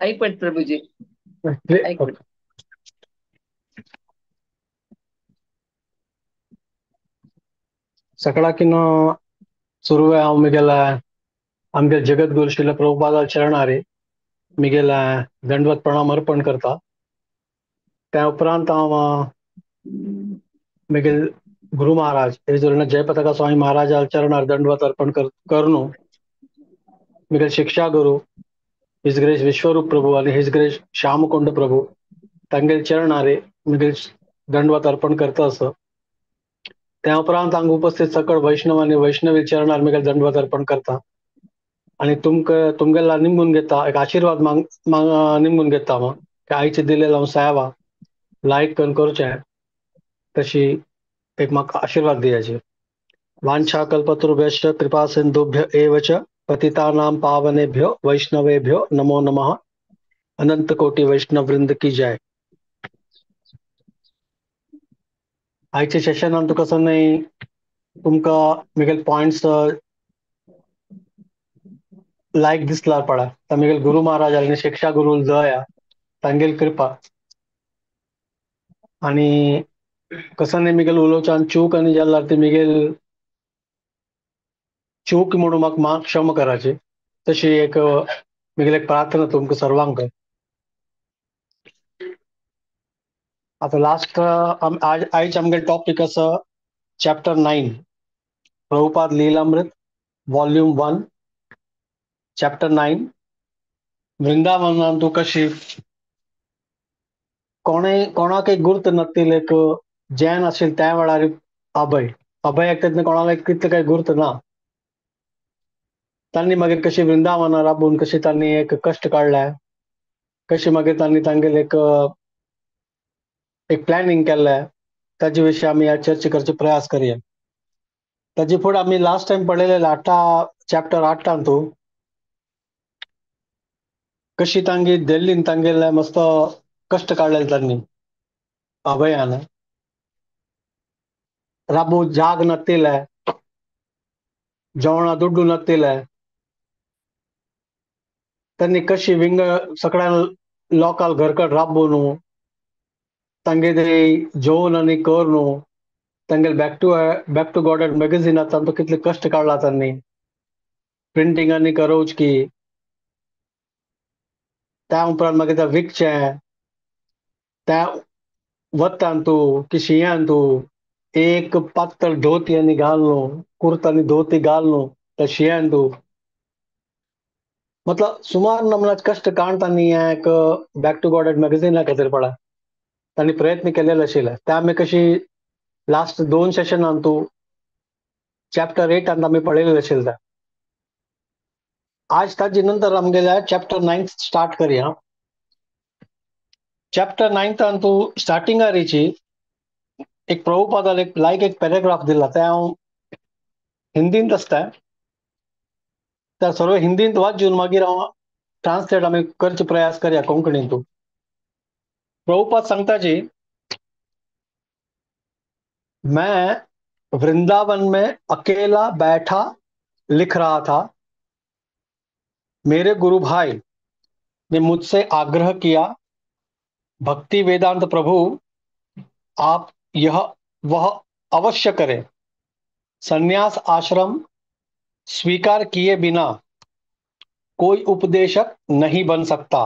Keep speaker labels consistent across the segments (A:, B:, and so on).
A: एक मिनिट प्रभूजी, एक मिनिट.
B: सकाळकिन सुरुवे हांव मुगेल आमगे जगद्गुरु श्रील प्रभुपादाल चरणारे मुगेल दंडवत प्रणाम अर्पण करता. त्या उपरांत हांव मुगेल गुरु महाराज हेजोरना जयपताका स्वामी महाराजाल चरणार दंडवत अर्पण करनु. मुगेल शिक्षा गुरु हिज ग्रेस विश्वरूप प्रभु आणि हिज ग्रेस श्यामकुंड प्रभु तांगेल चरणारे मुगेल दंडवत अर्पण करता असं. त्या उपरांत हांगा उपस्थित सकळ वैष्णव आणि वैष्णवी चरणार मुगेल दंडवत अर्पण करता आणि तुमगेला निमून घेता एक आशीर्वाद निमून घेता मग की आईचे दिलेला सायावा लाईक करचे तशी एक म्हाका आशीर्वाद दियाचे. वांछा कल्पतरुभ्यश्च कृपा सिंधुभ्य एव च पतितानां पावनेभ्यो वैष्णवेभ्यो नमो नमः. अनंत कोटी वैष्णव वृंद की जय. आयचे सेशन कसं नाही तुमका मुगेल पॉइंट्स लायक दिसला पडा तमिगेल गुरु महाराज आणि शिक्षा गुरु जया तांगेल कृपा आणि कसं नाही मिगेल उलोचान चूक आणि जाल्ला ते मिगेल चूक म्हणून म्हाका क्षम करायचे तशी एक मिगेल एक प्रार्थना तुमकां सर्वांक. आता लास्ट आयज आमगेल टॉपिक असं chapter 9 Prabhupada Lilamrita volume 1 chapter 9 Vrindavan तू कशी कोणाक एक गुर्त नसतील एक जैन असेल त्या वेळार अभय अभय एकट्यातनं कोणाला तितलं काही गुर्त ना. त्यांनी मागीर कशी वृंदावनार राबून कशी त्यांनी एक कष्ट काढलाय कशी मागीर त्यांनी तांगेल एक प्लॅनिंग केल्लें ताजे विशीं आमी आज चर्चा करचे प्रयास करूया. ताजे फुडें आमी लास्ट टायम पळयलेले चॅप्टर 8 तू कशी तांगी दिल्लीन तांगेले मस्त कष्ट काढलेले त्यांनी अभयान राबू जाग नसतिले जेवणा दुड्डू नसतिले त्यांनी कशी विंग सगळ्या लोकल घरकड राबून तांगे जेवण आनी करून तांगे बॅक टू गॉड मॅगझिनात तांचो कितले कष्ट काडला त्यांनी प्रिंटिंग आनी करोच की त्या उपरांत मागीर तें विकचें त्या वतान तूं की शिंयान तूं एक पातळ धोती आनी घालून कुर्ता आनी धोती घालून त्या शिंयान तूं मतलब सुमार नमनाचे कष्ट काढ तांणी एक बॅक टू गॉड मॅगझिना खातीर पळय तांणी प्रयत्न केलेले आशिल्ले ते आमी कशी लास्ट 2 सेशनान तूं चॅप्टर 8 आमी पळयलेले आशिल्ले. आज ताजे नंतर आमगेल्या चॅप्टर 9 स्टार्ट करूया. चॅप्टर 9 तूं स्टार्टिंगारीची एक प्रभुपादाल एक पॅराग्राफ दिला ते हांव हिंदींत आसता त्या सर्व हिंदींत वाचून मागीर हांव ट्रान्सलेट आमी करचे प्रयास करूया कोंकणींत. प्रभुपाद सांगता जी मैं वृंदावन में अकेला बैठा लिख रहा था. मेरे गुरु भाई ने मुझसे आग्रह किया भक्ति वेदांत प्रभु आप यह वह अवश्य करें. संन्यास आश्रम स्वीकार किए बिना कोई उपदेशक नहीं बन सकता.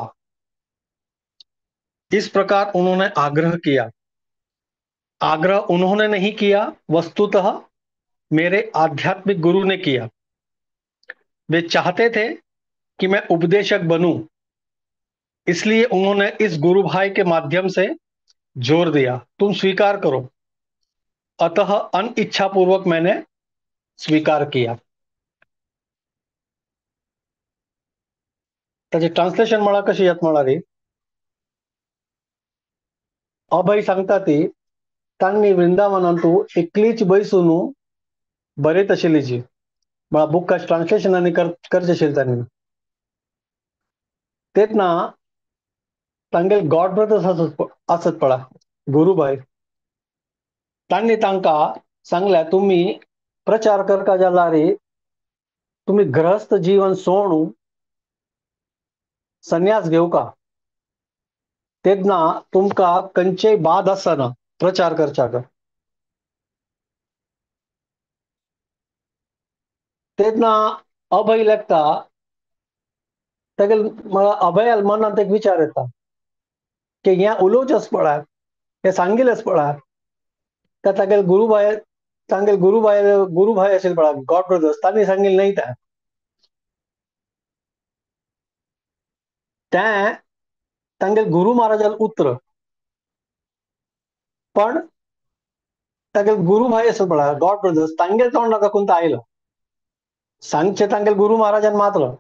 B: इस प्रकार उन्होंने आग्रह किया. आग्रह उन्होंने नहीं किया, वस्तुतः मेरे आध्यात्मिक गुरु ने किया. वे चाहते थे कि मैं उपदेशक बनूं, इसलिए उन्होंने इस गुरु भाई के माध्यम से जोर दिया तुम स्वीकार करो. अतः अनिच्छापूर्वक मैंने स्वीकार किया. त्याचे ट्रान्सलेशन मला कशी येत म्हळ्यार अभय सांगता ती तांणी वृंदावनांतू एकलीच बैसून बरयत आशिल्ली जी म्हळ्यार बुक ट्रान्सलेशन आनी करचे आशिल्ले तांणी तेतना तांगे गॉड ब्रदर्स आसत पळय गुरुबाय तांणी तांकां सांगल्या तुम्ही प्रचार करता जाल्यार तुम्ही ग्रहस्थ जीवन सोडून संन्यास घेऊ का तेदना तुमका कंचे बाद असताना प्रचार करचाक तेदना अभय लेखता तेगेल मला अभय मनात एक विचार येता की ह्या उलोवचेच पळय हे सांगिल्लेच पळय त्या तागेल गुरुभाय असेल पळय गॉड ब्रदर्स तांणी सांगिल्लें नाही तें तांगेल गुरु महाराजाल उतर पण तांगेल गुरुभाय असेल पळय गॉड ब्रदर्स तांगेल तोंड दाखून तो आयलो सांगचे तांगेल गुरु महाराजान मातलो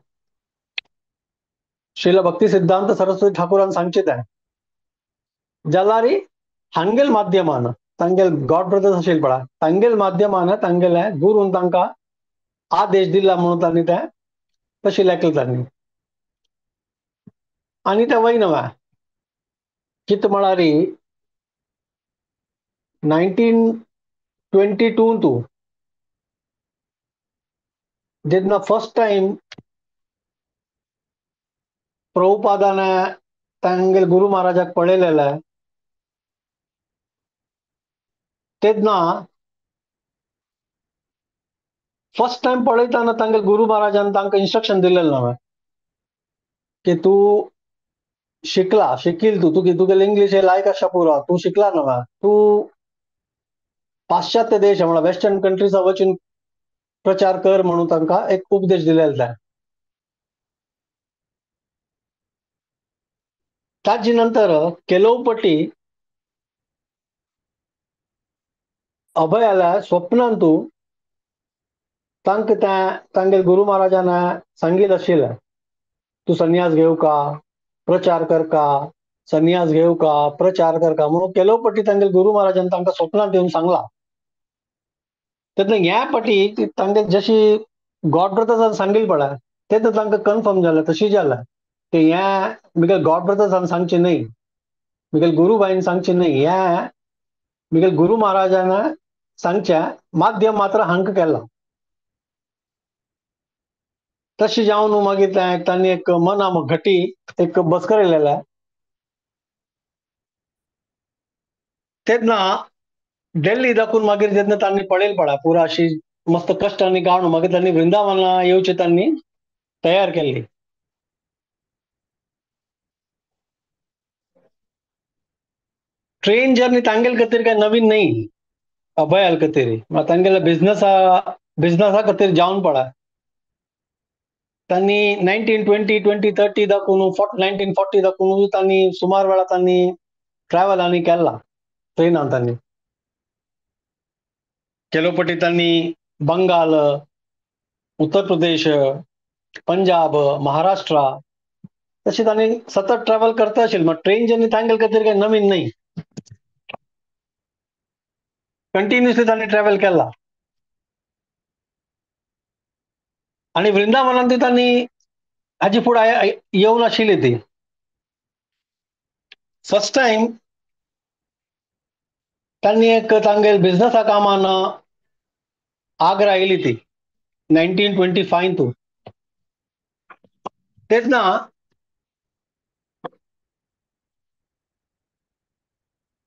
B: श्रील भक्ती सिद्धांत सरस्वती ठाकुरान सांगचे तें जाल्यार हांगेल माध्यमान तांगेल गॉड ब्रदर्स असेल पळय तांगेल माध्यमान तांगेले गुरून तांकां आदेश दिला म्हणून तांणी तें तशें लेखलें तांणी आनी तें वयना कित म्हळ्यार 1922 जेन्ना फर्स्ट टाइम प्रभुपादान तांगेल गुरु महाराजाक पळयलेलें तेन्ना फर्स्ट टाइम पळयतना तांगेल गुरु महाराजान तांकां इन्स्ट्रक्शन दिलेलें न्हय की तूं शिकील तू तुगेलें इंग्लीश हे लायक आसा पुरो तूं शिकला न्हय तूं पाश्चात्य देश म्हळ्यार वेस्टर्न कंट्रीज वचून प्रचार कर म्हणून तांकां एक उपदेश दिलेलो जाय ताजे नंतर केलोपटी अभयाला स्वप्नांतू तांकां तांगेल गुरु महाराजान सांगिल्लें आशिल्लें तूं संन्यास घेवं का प्रचार कर का संन्यास घेवं का प्रचार कर का म्हणून केलोपटी तांगेल गुरु महाराजान तांकां स्वप्नांत येवन सांगला तेन्ना ह्या पाटी तांगे जशी गॉड ब्रदर्सान सांगिल्लें पळय तेन्ना तांकां कन्फर्म जालें तशी जालें की हें म्हगेल गॉड ब्रदर्सान सांगचें न्हय म्हगेल गुरुबाईन सांगचें न्हय हें म्हगेल गुरु महाराजान सांगचें माध्यम मात्र हांकां केलां तशें जावन मागीर तांणी एक मना घटी एक बसकरयलेलें तेन्ना दिल्ली दाखवून मागीर जेन्ना तांणी पळयलें पळय पुरो अशी मस्त कश्टांनी काडून मागीर तांणी वृंदावना येवची तांणी तयार केल्ली ट्रेन जर्नी तांगेल खातीर काय नवीन न्हय अभयाल खातीर तांगेले बिझनसा खातीर जावन पळय तांणी 1920-30 दाखून 1940 दाखून तांणी सुमार वेळा तांणी ट्रॅव्हल केला ट्रेनान तांणी केलोपटी तांणी बंगाल उत्तर प्रदेश पंजाब महाराष्ट्र तशी तांणी सतत ट्रॅव्हल करता आशिल्ली मग ट्रेन जर्नी तांगेल खातीर काय नवीन न्हय कंटिन्युअसली तांणी ट्रॅव्हल केला आनी वृंदावनांत तांणी हाजे फुडें येवं नाशिल्ली ती फर्स्ट टाइम तांणी एक तांगेल बिझनसा कामान आग्रा आयली ती 1925 तेन्ना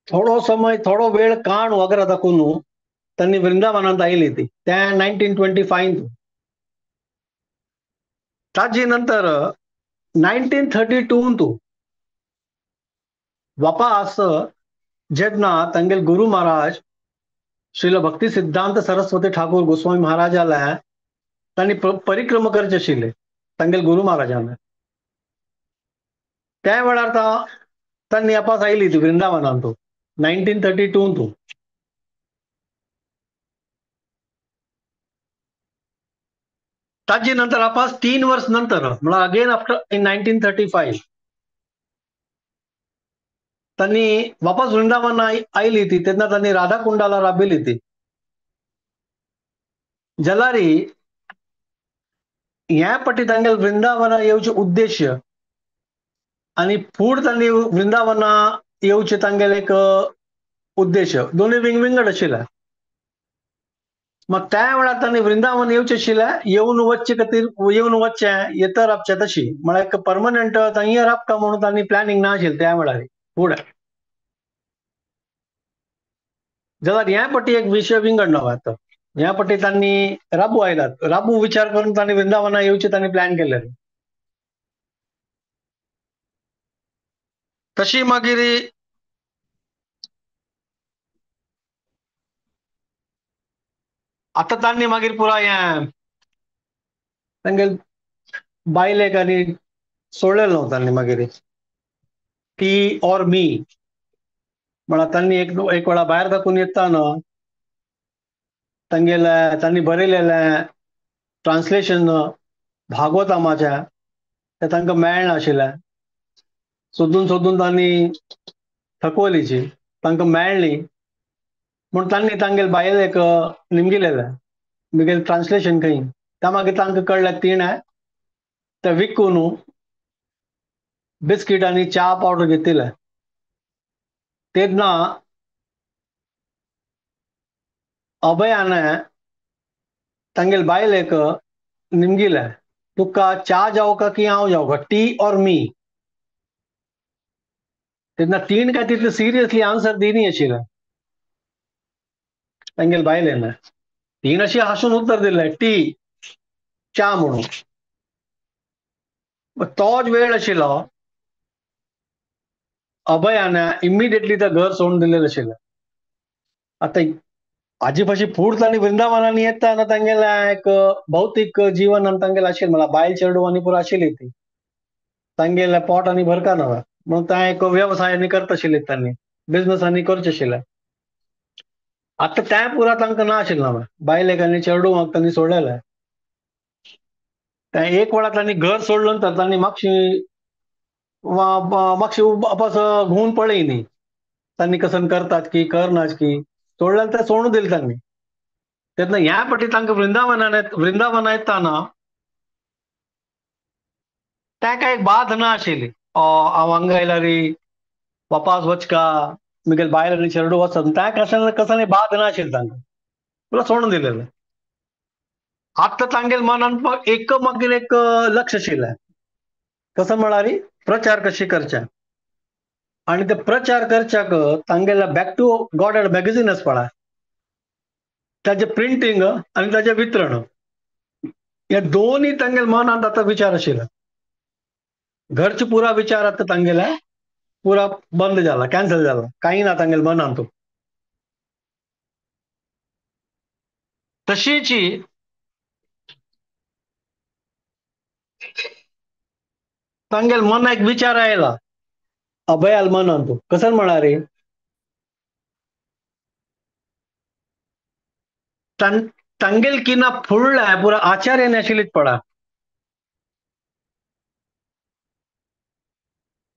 B: थोडो वेळ काण वगैरे दाखवून तांणी वृंदावनांत आयली ती त्या 1925 ताजे नंतर 1932 वापस जेन्ना तांगेल गुरु महाराज श्रील भक्ती सिद्धांत सरस्वती ठाकूर गोस्वामी महाराजाला तांणी परिक्रमा करचे आशिल्ले तांगेल गुरु महाराजान त्या वेळार तांणी वापस आयली ती वृंदावनांत 1932 ताजे नंतर वापस 3 वर्ष नंतर म्हळ्यार अगेन आफ्टर इन 1935 तांणी वापस वृंदावन आयली ती तेन्ना तांणी राधा कुंडाला राबिल्ली ती जाल्यार ह्या पाटी तांगेल वृंदावना येवचे उद्देश आनी फूड तांणी वृंदावना येवचे तांगेल एक उद्देश दोनूय विंगड आशिल्ले मग त्या वेळात तांणी वृंदावन येवचें आशिल्लें, येवन वचचे खातीर येवन वचचें येता रावचें तशी म्हळ्यार एक परमनंट थंय रावता म्हणून तांणी प्लॅनिंग ना आशिल्लें त्या वेळार फुडें. जाल्यार हे फावटी एक विशय विंगडलो आता. ह्या फावटी तांणी राबू आयलात. राबू विचार करून तांणी वृंदावना येवचें तांणी प्लॅन केलेलें. तशी मागीर आतां तांणी मागीर पुराय तांगेल बायलेक आनी सोडलेलो न्हू तांणी मागीर टी ऑर मी म्हळ्यार तांणी एक वेळा भायर दाखून येताना तांगेलें तांणी बरयलेलें ट्रान्सलेशन भागवतामाचें तें तांकां मेळनाशिल्लें. सोदून सोदून तांणी थकवलीची तांकां मेळ्ळी म्हूण तांणी तांगेले बायलेक निमगिलेलें म्हगेलें ट्रान्सलेशन खंय. त्या मागीर तांकां कळ्ळें तिणें तें विकून बिस्कीट आनी च्या पावडर घेतिल्लें. तेन्ना अभयान तांगेले बायलेक निमगिलें तुका च्या जावं का की हांव जावं का टी ऑर मी. तेन्ना तीण काय तितलें सिरियसली आन्सर दिनी आशिल्लें तांगेले बायलेन. तीन अशी हांसून उत्तर दिलें टी च्या म्हणून. तोच वेळ आशिल्लो अभयान इमिडिएटली तें घर सोडून दिलेलें आशिल्लें. आतां हाजी फाशी फूड तांणी वृंदावनान येताना तांगेलें एक भौतीक जिवन तांगेलें आशिल्लें म्हळ्यार बायल चेडूं आनी पुरो आशिल्लीं तीं. तांगेलें पोट आनी भरकना म्हणून तां एक वेवसाय आनी करता आशिल्लीं तांणी बिझनस आनी करचें आशिल्लें. आतां तें पुरो तांकां ना आशिल्लें बायलेक आनी चेडूंक तांणी सोडलेलें. एक वेळा तांणी घर सोडलो नंतर तांणी मातशी वापस घुवन पळयली तांणी कसन करतात की करनात की सोडलें तें सोडून दिलें तांणी. तेन्ना ह्या फावटी तांकां वृंदावना येताना ताका एक बाद ना आशिल्ली हांव हांगा आयला रे वापस वचका म्हगेले बायल आनी चेडूं वचत त्या कसांनी बाद ना आशिल्ली तांकां पुरो सोडून दिलेलें. आतां तांगेले मनान मागीर एक लक्ष आशिल्लें कसं म्हळ्यार प्रचार कशी करचे आनी ते प्रचार करच्याक तांगेले back to Godhead magazine आसा पळय ताजें प्रिंटींग आनी ताजें वितरण हे दोनूय तांगेले मनांत आतां विचार आशिल्ले. घरचे पुरा विचार आतां तांगेले पुरा बंद जाला कॅन्सल जाला कांय ना तांगेले मनांत. तशीच तांगेले मनाक एक विचार आयला अभयाल मनांत कसं म्हळ्यार तांगेल किना फुडल्या पुरा आचार्यान आशिल्लीत पळय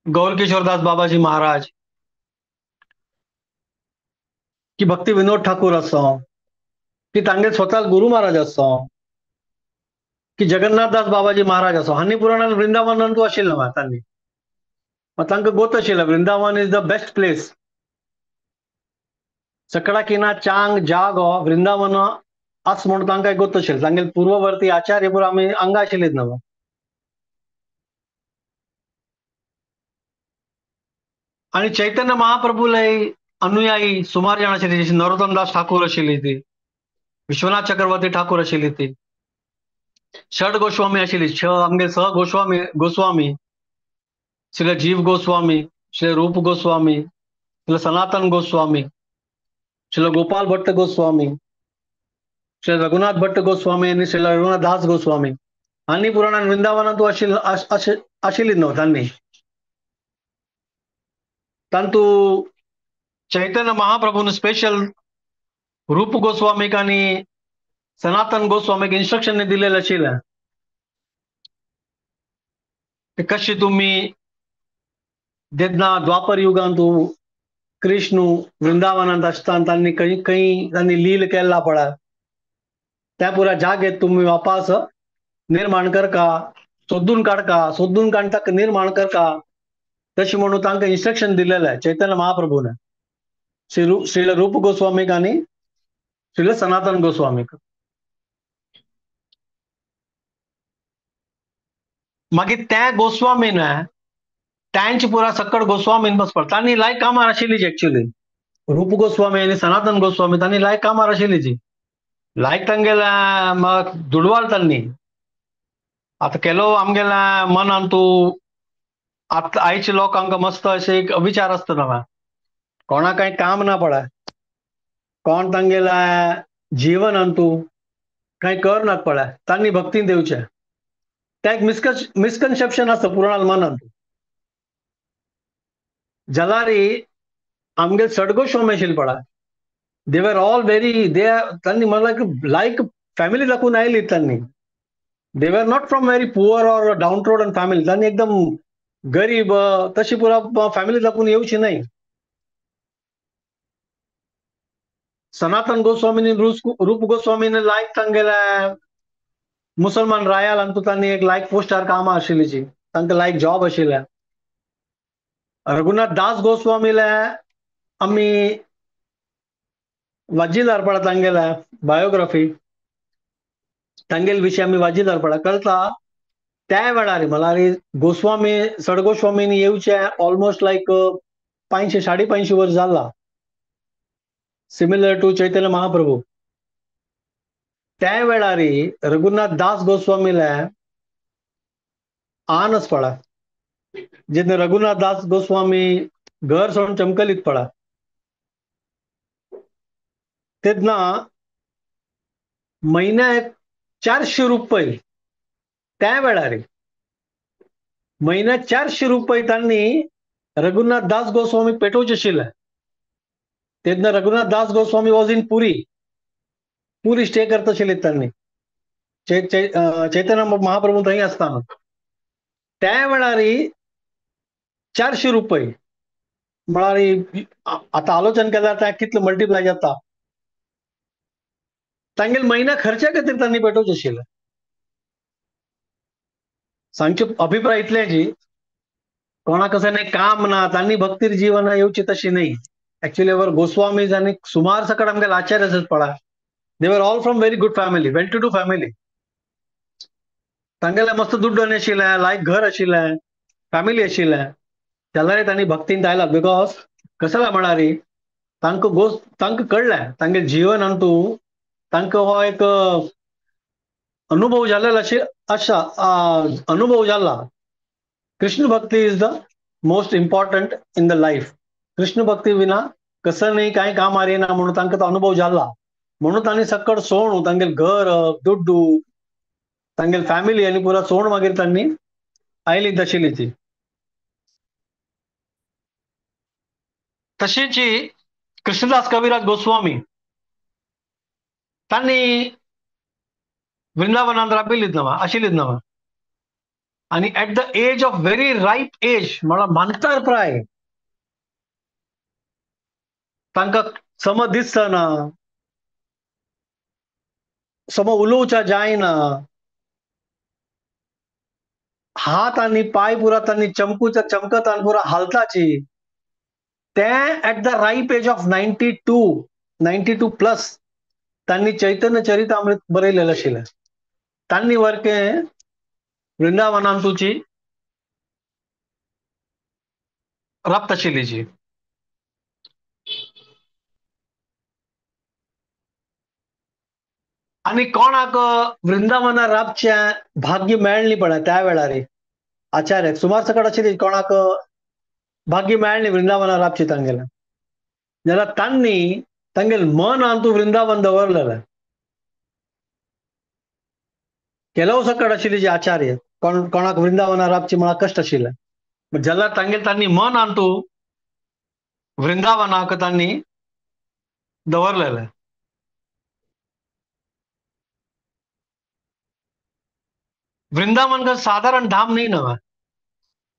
B: गौरकिशोरदास बाबाजी महाराज की भक्ती विनोद ठाकूर आसो की तांगे स्वता गुरु महाराज आसो की जगन्नाथदास बाबाजी महाराज आसो हांणी पुराणान वृंदावनांतू आशिल्लें तांणी तांकां गोत आशिल्लें Vrindavan is the best place. सकड़ा किना चांग जाग हो वृंदावन आस म्हणून तांकां गोत आशिल्लें तांगेले पूर्ववर्ती आचार्य पुरो आमी हांगा आशिल्लीत न्हू. आनी चैतन्य महाप्रभूलय अनुयायी सुमार जाण आशिल्लीं जशी नरोत्तम दास ठाकूर आशिल्ली ती विश्वनाथ चक्रवर्ती ठाकूर आशिल्ली ती षड गोस्वामी आशिल्ली आमगे स गोस्वामी श्री जीव गोस्वामी श्री रूप गोस्वामी श्री सनातन गोस्वामी श्री गोपाल भट्ट गोस्वामी श्री रघुनाथ भट्ट गोस्वामी आनी श्री रघुनाथ दास गोस्वामी हांणी पुराणान वृंदावनांतू आशिल्लीं न्हू तांणी. तांतू चैतन्य महाप्रभून स्पेशल रूप गोस्वामीक आनी सनातन गोस्वामीक इन्स्ट्रक्शन दिलेलें आशिल्लें कशी तुमी जेन्ना द्वापर युगांतू कृष्ण वृंदावनांत आसतना तांणी तांणी लील केला पळय त्या पुरा जागेत तुमी वापस निर्माण करका सोदून काडून ताका निर्माण करका तशें म्हणून तांकां इन्स्ट्रक्शन दिलेलें चैतन्य महाप्रभून श्री रूप गोस्वामीक आनी श्रील सनातन गोस्वामी मागीर त्या गोस्वामीन त्यांची पुरा सकट गोस्वामीन बस पडता तांणी लायक कामार आशिल्ली एक्च्युअली रूप गोस्वामी आणि सनातन गोस्वामी तांणी लायक कामार आशिल्ली जी लायक तांगेला मग दुडवाल तांणी आता केलो आमगेला मन अंतू आता आयचे लोकांक मस्त असे एक विचार असतो कोणा काही काम ना पडा कोण तांगेला जीवन अंतू काही कर ना पडा तांणी भक्ती देवच्या त्या एक मिसकन्सेप्शन असतं पुराणाल मनात जलारी आमगे सडगोस्वामी आशिल्ले पडा दे वर ऑल व्हेरी तांणी मला लायक फॅमिली दाखवून आयली तांणी they were not from very poor or downtrodden family तांणी एकदम गरीब तशी पुरा फॅमिली दाखवून येऊची नाही सनातन गोस्वामीनी रूप गोस्वामीने लायक तांगेला मुसलमान रायाल अंतू तांणी एक लायक पोस्टार कामां आशिल्लीची तांकां लायक जॉब आशिल्ल्या रघुनाथ दास गोस्वामीला आमी वाजिदार पडा तांगेला बायोग्राफी तांगेल विषय आमी वाजिदार पडा कळता त्या वेळार म्हळ्यार गोस्वामी सडगोस्वामीनी येवचे ऑलमोस्ट लायक 500 550 वर्ष जाला सिमिलर टू चैतन्य महाप्रभू त्या वेळार रघुनाथ दास गोस्वामीला आनस पडा जितने रघुनाथ दास गोस्वामी घर सोडून चमकलीत पडा तेदना महिन्याक 400 रुपये त्या वेळार महिन्याक 400 रुपये तांणी रघुनाथ दास गोस्वामी पेटोवचे आशिल्ले तेदना Raghunath Das Goswami was in Puri stay करता आशिल्ले तांणी चैतन्य महाप्रभू थंय आसतना त्या वेळार 400 रुपये म्हळ्यार आता आलोचन केल्यार त्या कितले मल्टिप्लाय जाता तांगेल महिना खर्चा खातीर तांणी पेटोवचे आशिल्ले सांगचे अभिप्राय इतले जी कोणाक असं नाही काम ना तांणी भक्तीर जीवन येवची तशी नाही ऍक्च्युअली वर गोस्वामी आणि सुमार सकट आमगे आचार्य पडा they were all from very good family well to do family तांगेला मस्त दुड्ड आशिल्ले लायक घर आशिल्ले फॅमिली आशिल्ले जाल्यार तांणी भक्तीन आयला बिकॉज कसं म्हळ्यार तांकां कळलें तांगे जीवन अंतू तांकां हो एक अनुभव जाल्लो अनुभव जाला Krishna bhakti is the most important in the life Krishna भक्ती विना कसं नाही काही काम आरेना म्हणून तांकां तो अनुभव जाला म्हणून तांणी सकट सोडून तांगेल घर दुड्डू तांगेल फॅमिली आनी पुरा सोडून मागीर तांणी आयली आशिल्ली ती तशीच कृष्णदास कविराज गोस्वामी तांणी वृंदावनांत राबिल्लीत नवा आशिल्लीत नवा आणि at the age of very ripe age म्हळ्यार मानतार प्राय तांकां सम दिसना सम उलोवचा जायना हात आनी पाय पुरा तांणी चमकत आनी पुरा हालताची ते at the ripe age of 92 plus तांणी चैतन्य चरितामृत बरयलेलें आशिल्लें तांणी वरके वृंदावनांतूची रप्त आशिल्ली जी आणि कोणाक वृंदावना राबचे भाग्य मेळ्ळी पळय त्या वेळार आचार्य सुमार सकट आशिल्ली कोणाक भाग्य मेळ्ळी वृंदावना राबची तांगेलें जाल्यार तांणी तांगेल मन अंतू वृंदावन दवरलेलें केलो सकट आशिल्ली जी आचार्य कोणाक वृंदावना राबची म्हळ्यार कश्ट आशिल्लें जाल्यार तांणी मन अंतू वृंदावनाक तांणी दवरलेलें वृंदावन का साधारण धाम नहीं नवा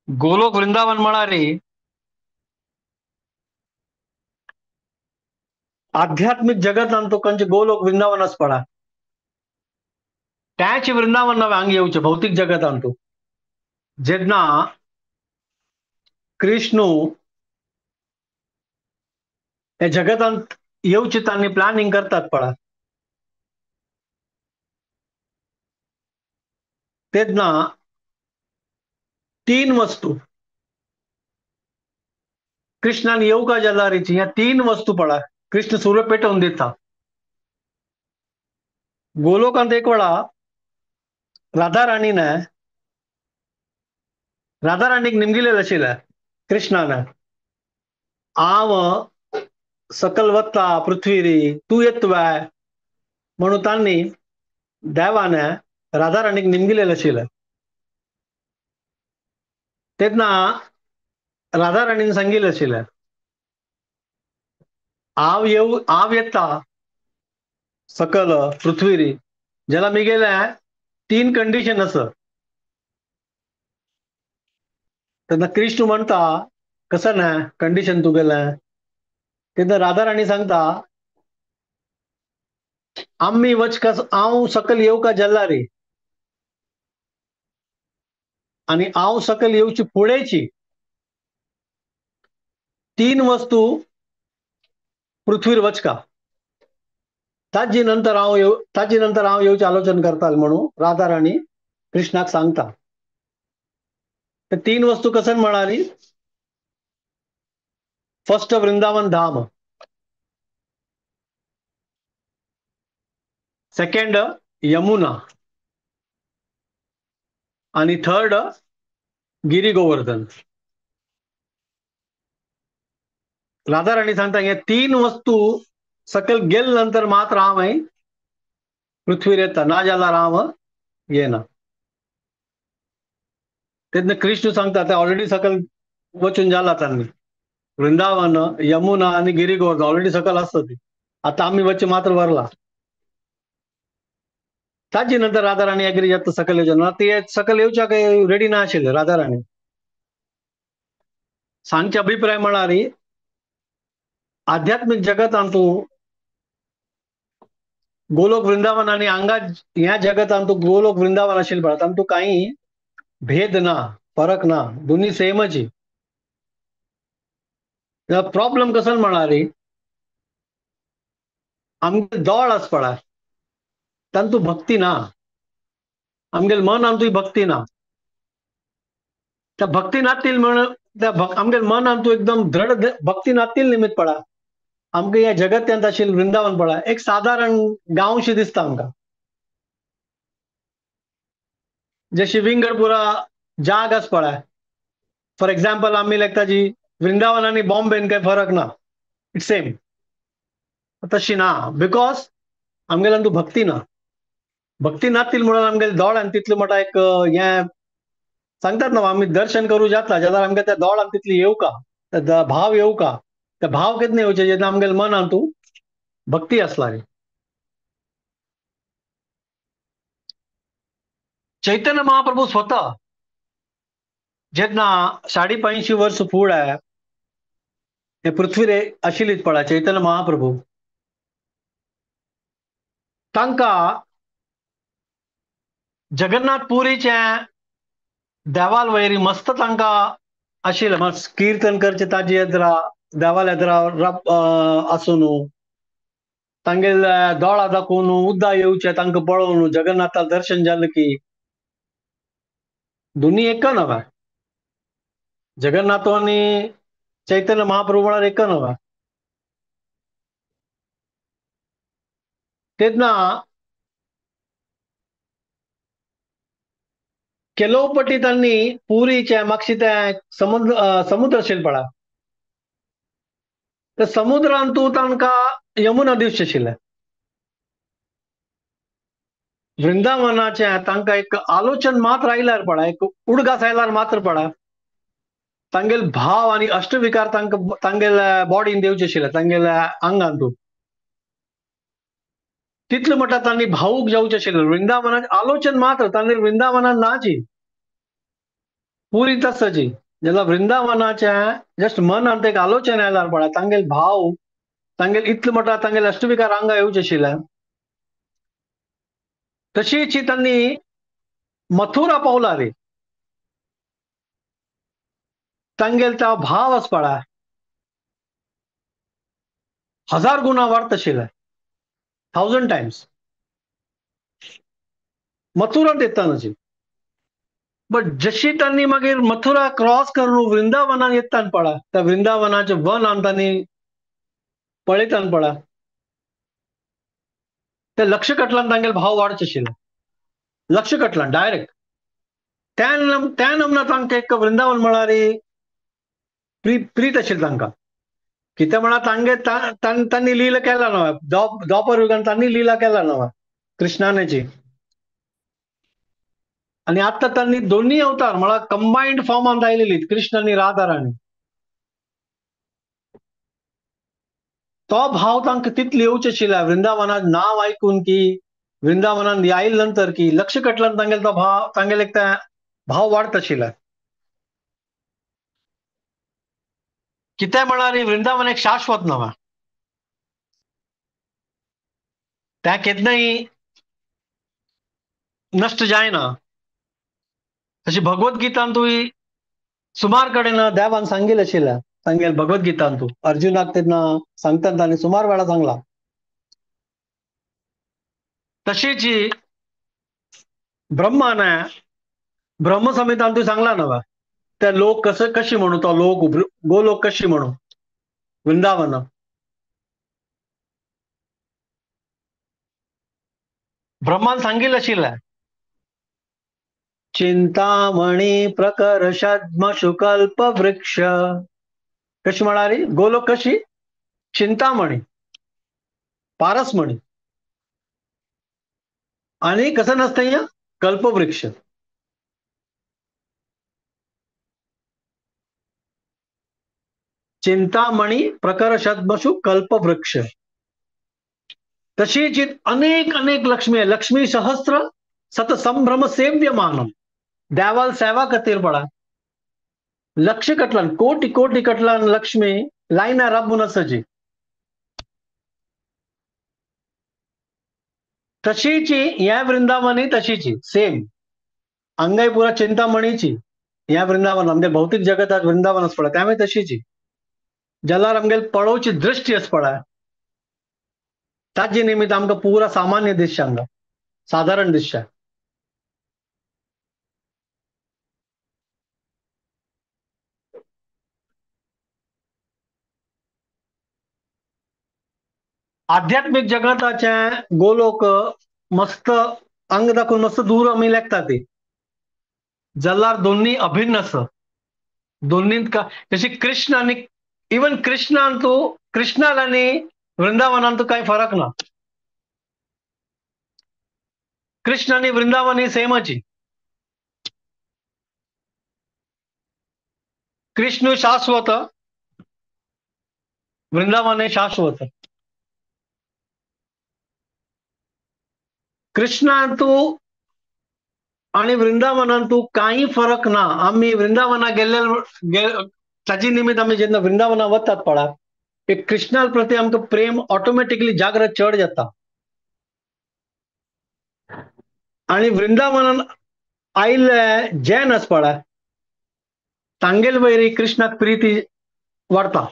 B: गोलोक वृंदावन म्हळ्यार आध्यात्मिक जगत अंतू कंचे गोलोक वृंदावनच पडा त्याच वृंदावन नवे हांगा येवचे भौतिक जगत अंतू जेन्ना कृष्ण हे जगतांत येवचे तांणी प्लॅनिंग करतात पळा तेजना 3 वस्तू कृष्णाने येऊ का जल्लारीची, ह्या 3 वस्तू पळा कृष्ण सूर्य पेटवून देता. गोलोकांत एक वेळा राधाराणीने राधाराणीक निमगिलेलं आशिल्लें कृष्णान, हांव सकल वता पृथ्वीरी तू येतवाय म्हणून तांणी देवाने राधाराणीक निमगिलेलं आशिल्लें. तेन्ना राधाराणीन सांगिल्लें आशिल्लें, हांव येता सकल पृथ्वीरी जाल्यार मिगेले 3 कंडिशन आसा. तेन्ना कृष्ण म्हणटा कसं ना कंडिशन तुगेलें. तेन्ना राधाराणी सांगता, आम्ही वचका हांव सकल येवका जल्लारी आणि हांव सकल येवची फुडेची 3 वस्तू पृथ्वीर वचका, ताजे नंतर हांव येवचे आलोचन करताल म्हणून राधाराणी कृष्णाक सांगता. ते 3 वस्तू कसन म्हणाली. फर्स्ट वृंदावन धाम, सेकंड यमुना आणि थर्ड गिरी गोवर्धन. राधाराणी सांगता हे 3 वस्तू सकल गेल नंतर मात्र हांव पृथ्वीर येता, ना जाल्यार हांव येना. तेन्ना कृष्ण सांगता ते ऑलरेडी सकल वचून जाला तांणी. वृंदावन, यमुना आणि गिरी गोवर्धन ऑलरेडी सकल आसता ती. आता आम्ही वच्चे मात्र वरला. ताजे नंतर राधाराणी एग्री जाता सकल येवच्या. ते सकल येवच्या काही रेडी ना आशिल्ले राधाराणी. सांगचे अभिप्राय म्हणाली आध्यात्मिक जगतांतू गोलोक वृंदावन आणि हांगा ह्या जगतांतू गोलोक वृंदावन आशिल्ले पळय तांतू काही भेद ना, फरक ना, दोन्ही सेमच. प्रॉब्लेम कसं म्हणाली आमगे दोळ आस पळय तांतू भक्ती ना, आमगेल मन आमतू भक्ती ना. त्या भक्ती नातील म्हणून त्या आमगेल मन आमतू एकदम दृढ भक्ती नातील निमित्त पळा आमगे या जगत्यांत आशिल्लें वृंदावन पळय एक साधारण गांवशी दिसता आमकां. जशी विंगडपुरा जाग आस पळय, फॉर एक्झाम्पल आमी लेखता जी वृंदावन आणि बॉम्बेन काही फरक ना, इट्स सेम. तशी ना, बिकॉज आमगेल्यान तू भक्ती ना. भक्ती नातील म्हणून आमगेले दोळ्यान तितले मोठा एक हें सांगतात ना आम्ही दर्शन करू जातला जाल्यार आमगे त्या दोळान तितली येवका, भाव येवका. ते भाव कितने येवचे जेन्ना आमगेले मन तू भक्ती आसला. चैतन्य महाप्रभू स्वतः जेन्ना 550 वर्ष फुडें हे पृथ्वीर आशिल्लीच पळय चैतन्य महाप्रभू, तांकां जगन्नाथ पुरीचे देवाल वयरी मस्त तांकां आशिल्लें कीर्तन करचें ताजी येद्रा देवाल येद्रा आसून तांगेले दोळा दाखोवन उद्दा येवचें तांकां पळोवन जगन्नाथा दर्शन जालें की दोनी एक नव्हे. जगन्नाथ आणि चैतन्य महाप्रभू म्हळ्यार एक नव्हे. तेन्ना केलोपटी तांणी पुरीचे मागशी ते समुद्र आशिल्ले पळय त्या समुद्रांत तांकां यमुना दिवचें आशिल्लें. वृंदावनाचे तांकां एक आलोचन मात्र आयल्यार पळय एक उडगास आयल्यार मात्र पळय तांगेले भाव आणि अष्टविकार तांगेले बॉडीन दिवचे आशिल्ले, तांगेले आंगांतू तितले मोठा तांणी भावूक जावचें आशिल्लें. वृंदावनाचें आलोचन मात्र तांणी वृंदावनांत नाची पुरी तसची जाल्यार वृंदावनाचे जस्ट मनांत एक आलोचन आयल्यार पळय तांगेले भाव तांगेले इतले मोठा तांगेले अष्टविकार आंगा येवचे आशिल्ले. तशीच तांणी मथुरा पावला रे तांगेले तो भाव आस पळय 1000 गुणा वाडत आशिल्ले, 1000 टायम्स मथुरांत येतानाची. बट जशी त्यांनी मागीर मथुरा क्रॉस करून वृंदावनात येताना पळा, त्या वृंदावनाचे वन आमतानी पळयताना पळा, ते लक्ष कटलान तांगेले भाव वाडच आशिल्ले, लक्ष कटलान डायरेक्ट त्या नमना तांकां एक वृंदावन म्हळ्यार प्रीत आशिल्ली तांकां, कित्याक म्हळ्यार तांणी लीला केला न्हय, द्वापर युगान तांणी लीला केला न्हय कृष्णानाची, आणि आता त्यांनी दोन्ही अवतार म्हळ्यार कंबायंड फॉर्मान आयलेली कृष्ण आणि राधा राणी, तो भाव तांकां तितलो येवचे आशिल्लो वृंदावनात नांव ऐकून की वृंदावनात आयिल्ले नंतर की लक्ष कटलान तांगेलो तो भाव, तांगेलो एक भाव वाडत आशिल्लो. कित्याक म्हळ्यार वृंदावन एक शाश्वत न्हय, त्या केन्नाय नष्ट जायना. तशी भगवद्गीतान तुवें सुमार कडेन देवान सांगिल्लें आशिल्लें, सांगेल भगवद्गीतान तू अर्जुनाक तेन्ना सांगतना तांणी सुमार वेळा सांगला. तशीच ब्रह्मान ब्रह्म संहितान तू सांगला न्हय, ते लोक कशी म्हणू, तो लोक गोलोक कशी म्हणू वृंदावन, ब्रह्मान सांगिल्लें आशिल्लें चिंतामणी प्रकर्षद्म शुकल्प वृक्ष, कशी म्हणाली गोलोक कशी चिंतामणी पारसमणी, आणि कसं नसतं कल्पवृक्ष. चिंतामणी प्रकर्षद्मशु कल्पवृक्ष. तशीच अनेक अनेक लक्ष्मी आहे, लक्ष्मी सहस्त्र सत संभ्रम सेव्यमानम, देवाल सेवा खातीर पळा लक्ष कटलान कोटी कोटी कटलान लक्ष्मी लायना रबून आसाची. तशीच ह्या वृंदावनी तशीची सेम अंगाईपुरा चिंतामणीची ह्या वृंदावन म्हणजे भौतिक जगतात वृंदावनच पडा, त्यामुळे तशीची ज्याला आमगेल पळोवची दृष्टी आस पळा, ताजे निमित्त आमकां पुरा सामान्य दिसता, हांगा साधारण दिसता. आध्यात्मिक जगताचे गोलोक मस्त अंग दाखवून मस्त दूर आमी लेखता ती, जाल्यार दोन्ही अभिन्न आसा. दोन्हींत का जशी कृष्ण आणि इवन कृष्णान तू कृष्णाल आणि वृंदावनान तू काही फरक ना, कृष्ण आणि वृंदावन ही सेमची. कृष्ण शाश्वत, वृंदावन हे शाश्वत. कृष्णान तू आणि वृंदावनान तू काही फरक ना. आम्ही वृंदावना गेल्ले ताची निमित्त आम्ही जेन्ना वृंदावना वतात पळा, एक कृष्णा प्रती आमकां प्रेम ऑटोमॅटिकली जागृत चड जाता. आणि वृंदावनान आयिल्ले जैन आस पळा, तांगेल वयरी कृष्णाक प्रिती वाडता,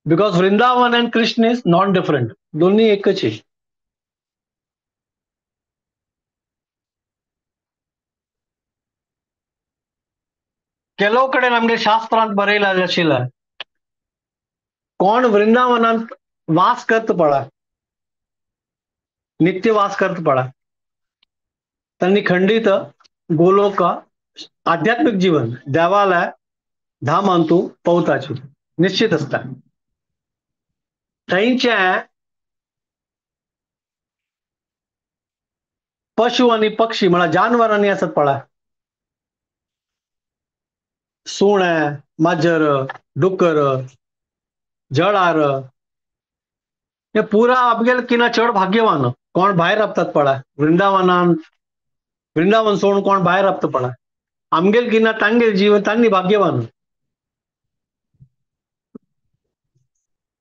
B: because Vrindavan and Krishna is not different, दोन्ही एकच आहे. केलो कडेन आमगे शास्त्रांत बरयलेलें आशिल्लें, कोण वृंदावनांत वास करता पळा, नित्य वास करता पळा, त्यांनी खंडित गोलोक आध्यात्मिक जीवन देवालय धाम तू पवताची निश्चित असता. थंयचे पशु आणि पक्षी म्हळ्यार जानवरांनी आसत पळा, सुणे, माजर, डुक्कर, जळार, हे पुरा आमगेले किना चड भाग्यवान. कोण भायर राबतात पळा वृंदावनान, वृंदावन सोडून कोण भायर राबता पळा, आमगेल किना तांगेल जीवन तांणी भाग्यवान.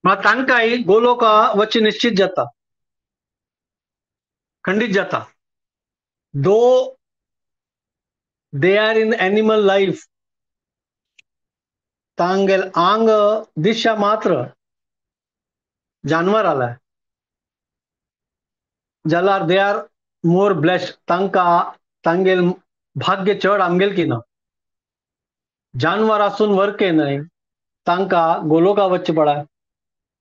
B: म्हळ्यार तांकांय गोलोक वचचे निश्चित जाता, खंडित जाता. Though they are in animal life, तांगेल आंग दिशा मात्र जानवर आला, जाल्यार दे आर मोर ब्लेस्ड. तांकां तांगेल भाग्य चढ आमगेल की ना जानवर असून वर्क नाही तांका गोलोका वच्चे पडा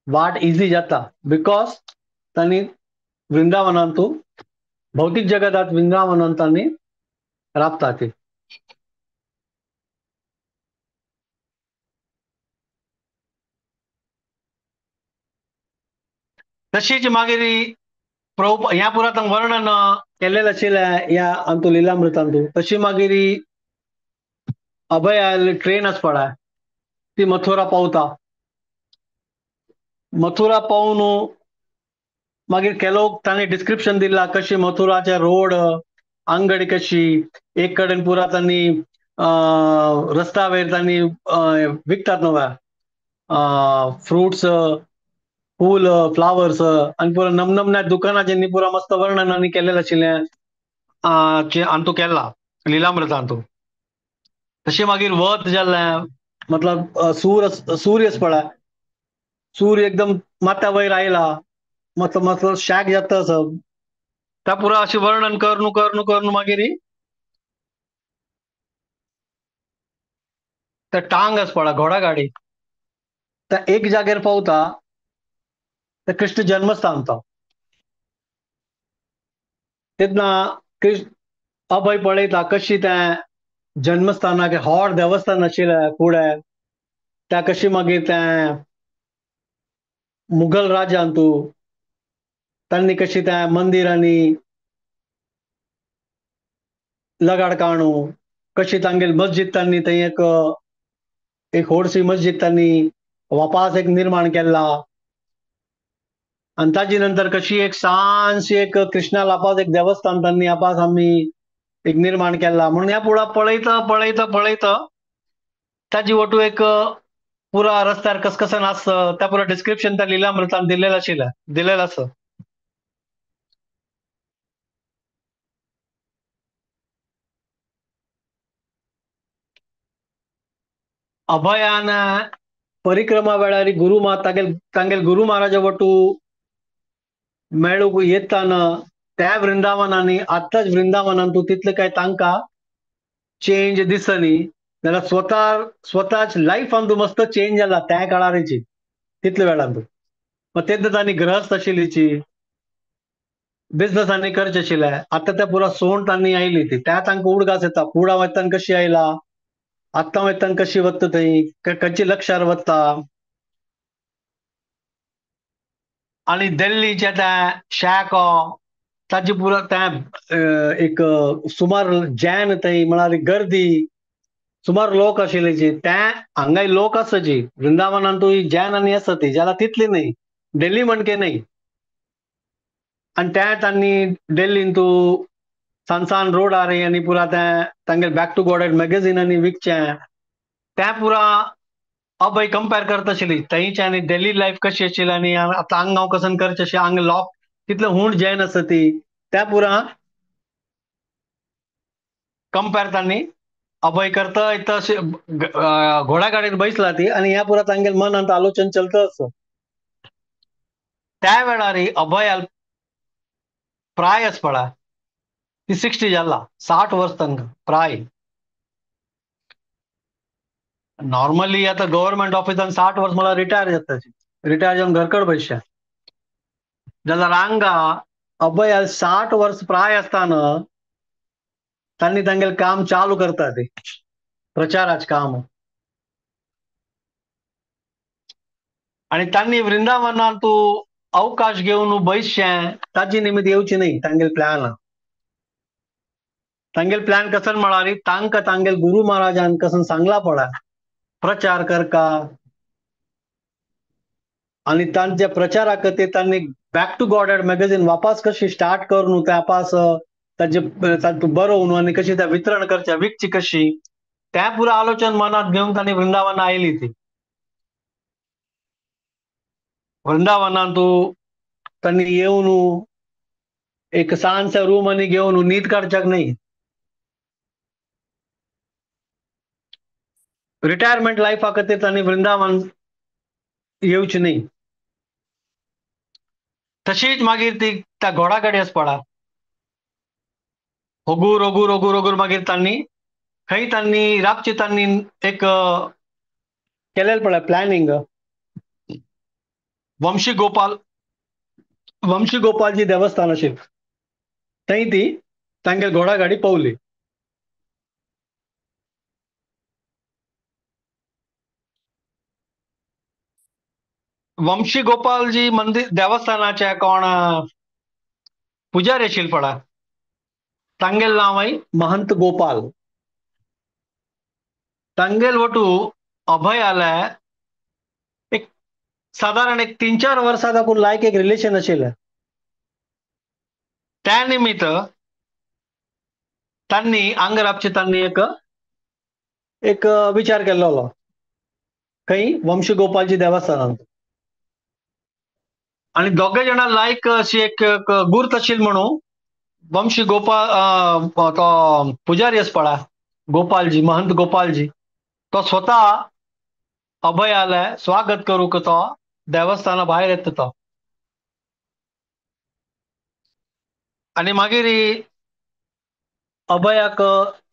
B: वाट इझी जाता बिकॉज त्यांनी वृंदावनांतू भौतिक जगतात वृंदावनांतांनी राबता ते तशीच मागीर प्रभु ह्या पुरातन वर्णन केलेलं आशिल्लें या अंतू लिलामृतांतू तशी मागीर अभय ट्रेन आस पडा ती मथुरा पावता मथुरा पावून मागीर केलो ताणें डिस्क्रिप्शन दिला कशी मथुराचे रोड अंगडी कशी एक कडेन पुरा तांणी रस्ता वयर तांणी विकतात नव्या फ्रुट्स फूल फ्लावर्स आणि पुरा नमनमन्या दुकानाचें पुरा मस्त वर्णनांनी केलेलें आशिल्लें अंतू केला लिलामृतांतू तशें मागीर वत जाल्लें मतलब सूर्य पळय सूर्य एकदम माथ्या वयर आयला मतलब मतलब शाक जाता असं त्या पुरा अशी वर्णन करून मागीर त्या टांग आस पळय घोडा गाडी त्या एक जाग्यार पावता त्या कृष्ण जन्मस्थान तो तेन्ना कृष्ण अभय पळयता कशी त्या जन्मस्थानाक व्हड देवस्थान आशिल्लें फुडें त्या कशी मागीर त्या मुघल राज्यांतू तांणी कशी त्या मंदिरांनी लगाड काणू कशी तांगेली मस्जिद तांणी थंय एक व्हडशी मस्जिद तांणी वापास एक निर्माण केला आणि ताजी नंतर कशी एक सांशी एक कृष्णा लापास एक देवस्थान तांणी आपास आमी एक निर्माण केला म्हणून ह्या पुढे पळयता ताजी वटू एक पुरा रस्त्यार कसकसन आस त्या पुरा डिस्क्रिप्शन त्या लिलामृतांत दिलेलं आसा अभयान परिक्रमा वेळार तांगेल गुरु महाराजा वटू मेळूक येताना त्या वृंदावनांनी आत्ताच वृंदावनांतू तितले काय तांकां चेंज दिसनी जाल्यार स्वताच लायफ अंतू मस्त चेंज जाला त्या काळारीची तितल्या वेळांतू मग तेन्ना तांणी ग्रहस्थ आशिल्लीची बिझनसांनी करचे आशिल्लें आतां त्या पुरा सोंड तांणी आयली ती त्या तांकां उडगास येता फुडा वयताना कशी आयला आत्तां वयताना कशी वता थंय खंयची लक्षार वता आणि दिल्लीच्या त्या शाक ताची पुरा त्या एक सुमार जैन थंय म्हळ्यार गर्दी सुमार लोक आशिल्ले त्या हांगाय लोक आसाची वृंदावनांतू जैन आनी आसा ती जाल्यार तितली न्हय दिल्ली म्हणके न्हय आणि त्या तांणी दिल्लींतू सनसान रोडार आनी पुरा त्या तांगेले बॅक टू गॉडेड मॅगझिनांनी विकचें त्या पुरा अभय कंपेर करता आशिल्ली थंयची आनी दिल्ली लायफ कशी आशिल्ली आनी आतां हांगा हांव कसन करचें अशें हांगा लोक तितले हुंड जैन आसा ती त्या पुरा कंपेर तांणी अभय करता इथं असे घोडा गाडीत बैसला ती आणि ह्या पुरा तांगेल मनांत आलोचन चलता असं त्या वेळार अभय प्राय आस पळय ती 60 जाला 60 वर्स तांकां प्राय नॉर्मली आता गव्हर्नमेंट ऑफिसान 60 वर्स म्हळ्यार रिटायर जाताची रिटायर जावन घरकड बसच्या जाल्यार हांगा अभय 60 वर्स प्राय आसतना तांणी तांगेलें काम चालू करता ते प्रचाराचें काम आणि तांणी वृंदावनांतू अवकाश घेवन बैसचें ताची निमित्त येवची न्हय तांगेल प्लॅन कसन म्हळ्यार तांकां तांगेल गुरु महाराजान कसन सांगला पळय प्रचार करका आणि तांच्या प्रचारा खातीर तांणी बॅक टू गॉडेड मॅगझीन वापस कशी स्टार्ट करून त्यापास तांचे बरोवन आनी कशी त्या वितरण करच्या विकची कशी त्या पुरा आलोचन मनात घेवन तांणी वृंदावना आयली ती वृंदावनांतू तांणी येवन एक सांजच्या रूम आनी घेवन न्हीद काडच्याक न्हय रिटायरमेंट लायफा खातीर तांणी वृंदावन येवची न्हय तशीच मागीर ती त्या घोडा गाडी आस पळय होगूर होगूर होगूर होगूर मागीर तांणी रातची तांणी एक केलेलें पळय प्लॅनिंग वंशी गोपालजी देवस्थान आशिल्लें थंय ती तांगेली घोडा गाडी पावली. वंशी गोपालजी मंदिर देवस्थानाचे कोण पुजारी आशिल्ले पळय तांगेलें नांव आय महंत गोपाल. तांगेल वटू अभय आल्या एक साधारण एक 3-4 वर्सां दाखून लायक एक रिलेशन आशिल्लें. त्या निमित्त तांणी हांगा रावचे तांणी एक विचार केल्लो खंय वंशी गोपालजी देवस्थानांत. आणि दोगे जाणां लायक अशी एक गुर्त आशिल्ली म्हणून वंशी गोपाल तो पुजारी आसा पळय गोपालजी महंत गोपालजी तो स्वता अभय आल्या स्वागत करूंक तो देवस्थाना भायर येता तो. आणि मागीर अभयाक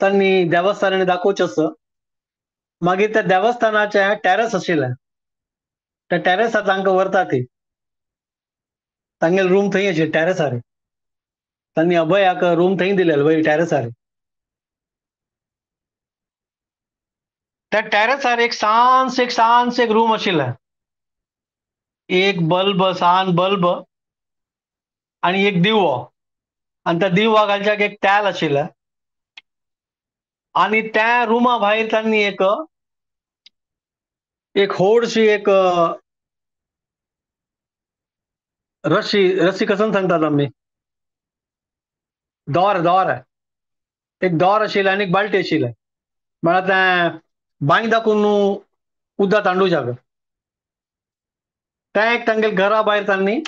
B: तांणी देवस्थानांनी दाखोवचें मागीर त्या देवस्थानाचे टॅरस आशिल्लें त्या टॅरसार तांकां व्हरता ती तांगेले रूम थंय आशिल्ले टॅरसार. तांणी अभयाक रूम थंय दिलेलो वयर टॅरसार. त्या टॅरसार एक सांस एक रूम आशिल्लें. एक बल्ब आणि एक दिवो आणि त्या दिवा घालच्याक एक त्याल आशिल्लें. आणि त्या रुमा भायर तांणी एक व्हडशी एक रस्सी कसं सांगतात आमी दोर एक दोर आशिल्लें आनी एक बाल्टी आशिल्लें म्हळ्यार तें बांय दाखून उदक तांडूच्याक तें एक तांगेले घरा भायर तांणी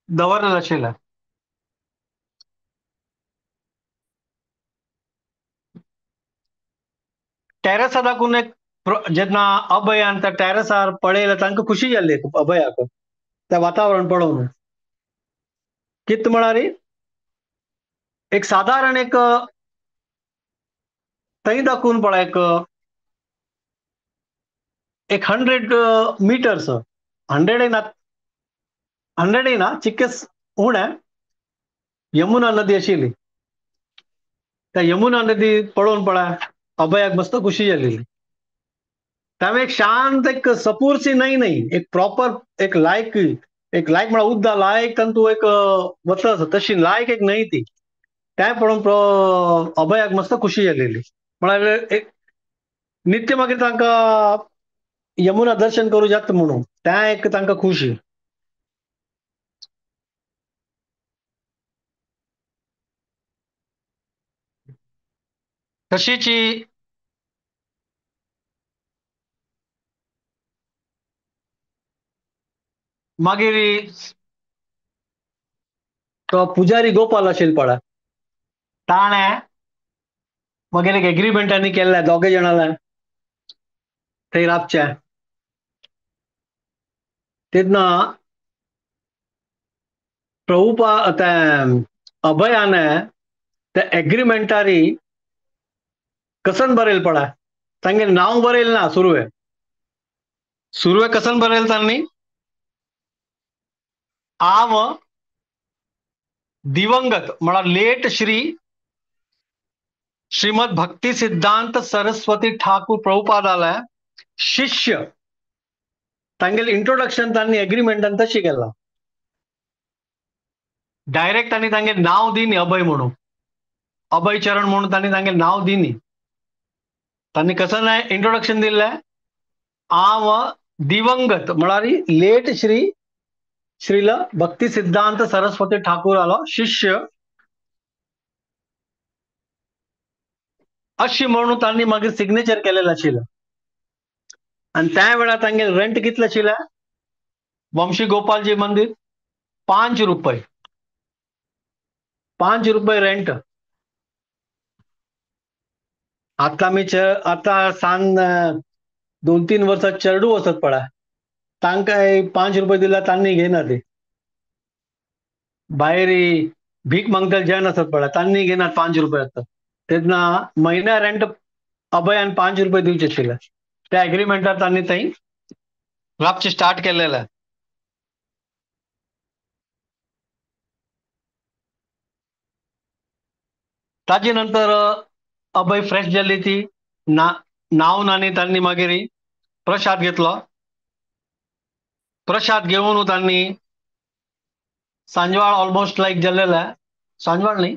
B: दवरलेलें आशिल्लें. टॅरसा दाखून एक जेन्ना अभयान त्या टॅरसार पळयलें तांकां खुशी जाल्ली अभयाक तें वातावरण पळोवन. कितें म्हळ्यार एक साधारण एक थंय दाखून पळय एक 100 मिटर्स 100 ना चिक्केस उणें यमुना नदी आशिल्ली. त्या यमुना नदी पळोवन पळय अभयाक मस्त खुशी जाल्ली. त्यावेळी एक शांत एक सपूरसी न्हय एक प्रॉपर एक लायक म्हळ्यार उदक लायक तूं एक वतस तशी लायक एक न्हय ती तें पळोवन अभयाक मस्त खुशी जाल्ली. म्हळ्यार एक नित्य मागीर तांकां यमुना दर्शन करूं जाता म्हणून तें एक तांकां खुशी. तशीच मागीर तो पुजारी गोपाल आशिल्लो पळय ताणें मागीर एक एग्रीमेंटांनी केल्लें दोगे जाणां थंय रावचें. तेन्ना अभयान त्या एग्रीमेंटारी कसन बरयलें पळय तांगेलें नांव बरयलें ना सुरवें कसन बरयलें तांणी हांव दिवंगत म्हळ्यार लेट श्रीमद भक्ती सिद्धांत सरस्वती ठाकूर प्रभुपादाले शिष्य तांगेलें इंट्रोडक्शन तांणी एग्रीमेंटान तशी केलां. डायरेक्ट तांणी तांगेलें नांव दिनी अभय म्हणून अभय चरण म्हणून तांणी तांगेलें नांव दिनी. तांणी कसं इंट्रोडक्शन दिल्लें हांव दिवंगत म्हळ्यार लेट श्रील भक्ती सिद्धांत सरस्वती ठाकूरालो शिष्य अशी म्हणून तांणी मागीर सिग्नेचर केलेलें आशिल्लें. आनी त्या वेळार तांगेलें रेंट कितलें आशिल्लें वंशी गोपालजी मंदिर ₹5 रेंट. आतां सान 2-3 वर्सां चेडूं वचत पळय तांकां ₹5 दिल्यार तांणी घेयना ती भायर भीक मागताल जे नसत पडा तांनी घेणार 5 रुपये तेन्ना महिना रेंट अभयान 5 रुपये दिवचे आशिल्ले त्या एग्रीमेंटार तांणी थंय रावचे स्टार्ट केलेले. ताजे नंतर अभय फ्रेश जाल्ली ती न्हावन आनी तांणी मागीर प्रसाद घेतलो. प्रसाद घेवन तांणी सांजवाळ ऑलमोस्ट लायक जाल्लेले सांजवाळ न्ही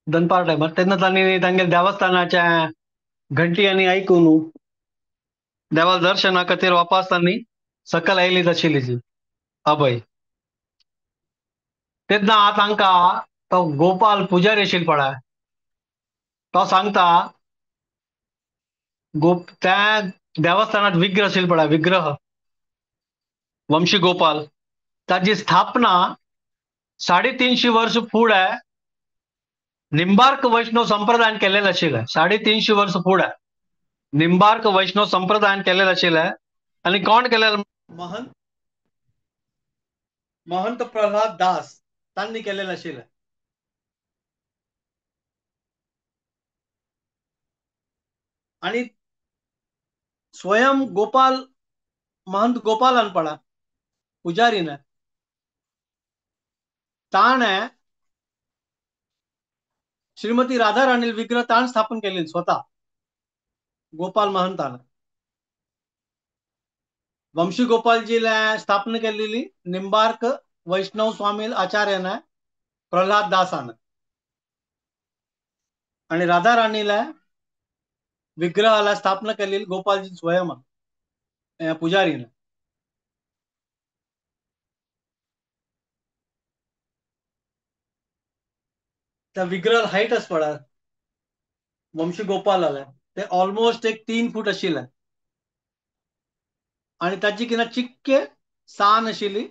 B: दनपार टायमार तेन्ना तांणी तांगे देवस्थानाच्या घंटी आयकून देवा दर्शना खातीर वापस तांणी सकयल आयलीच आशिल्ली ती अभय. तेन्ना तांकां तो गोपाल पुजारी आशिल्लो पळय तो सांगता त्या देवस्थानात विग्रह आशिल्लो पळय विग्रह वंशी गोपाल ताची स्थापना 350 वर्ष फुडें निंबार्क वैष्णव संप्रदायान केलेले आशिल्ले. 350 वर्ष फुडें निंबार्क वैष्णव संप्रदायान केलेले आशिल्ले आनी कोण केलेले महंत प्रल्हाद दास तांणी केलेले आशिल्ले. आणि स्वयं गोपाल महंत गोपालन पळा पुजारीन ताणें श्रीमती राधा राणी विग्रह ताण स्थापन केले स्वतः गोपाल महंतान. वंशी गोपालजीला स्थापना केलेली निंबार्क वैष्णव स्वामी आचार्यान प्रल्हाद दासान आणि राधा राणीला विग्रहाला स्थापना केलेली गोपालजी स्वयं पुजारीन. त्या विग्रह हाईट आस पळय वंशी गोपाल ते ऑलमोस्ट 3 फूट आशिल्ले आणि ताची किना चिक्के सान आशिल्ली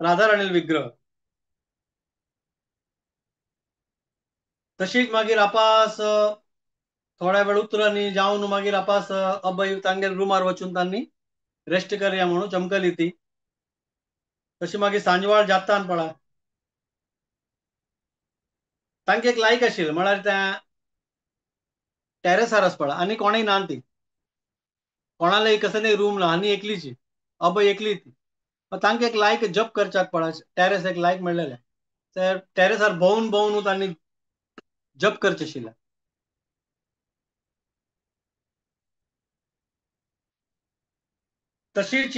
B: राधा राणी विग्रह. तशीच मागीर आपास थोड्या वेळ उतरांनी जावन मागीर आपास अभय तांगे रुमार वचून तांणी रेस्ट करया म्हणून चमकली ती. तशी मागीर सांजवाळ जातान पळय तांकां एक लायक आशिल्लें म्हळ्यार त्या टेरेसार आस पळय आनी कोणय ना ती कोणाला कसं रूम ना आनी एकलीची अभय एकली ती तांकां एक लायक जप करच्याक पळय टेरेस एक लायक मेळ्ळेले ते टेरेसार भोंवन भोंवन तांणी जप करचे आशिल्ले. तशीच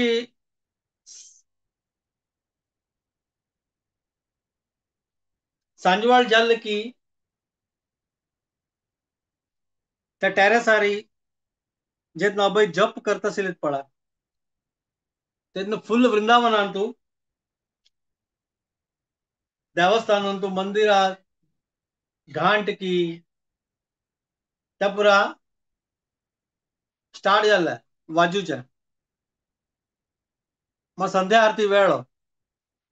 B: सांजवाळ जाल्ले की त्या टेरेसारी जेन्ना अभय जप करता आशिल्ले पळय तेन्ना फुल वृंदावनांतू देवस्थानांतू मंदिरात घांट की त्या पुरा स्टार्ट जाल्ले वाजूचे. मग संध्या आरती वेळ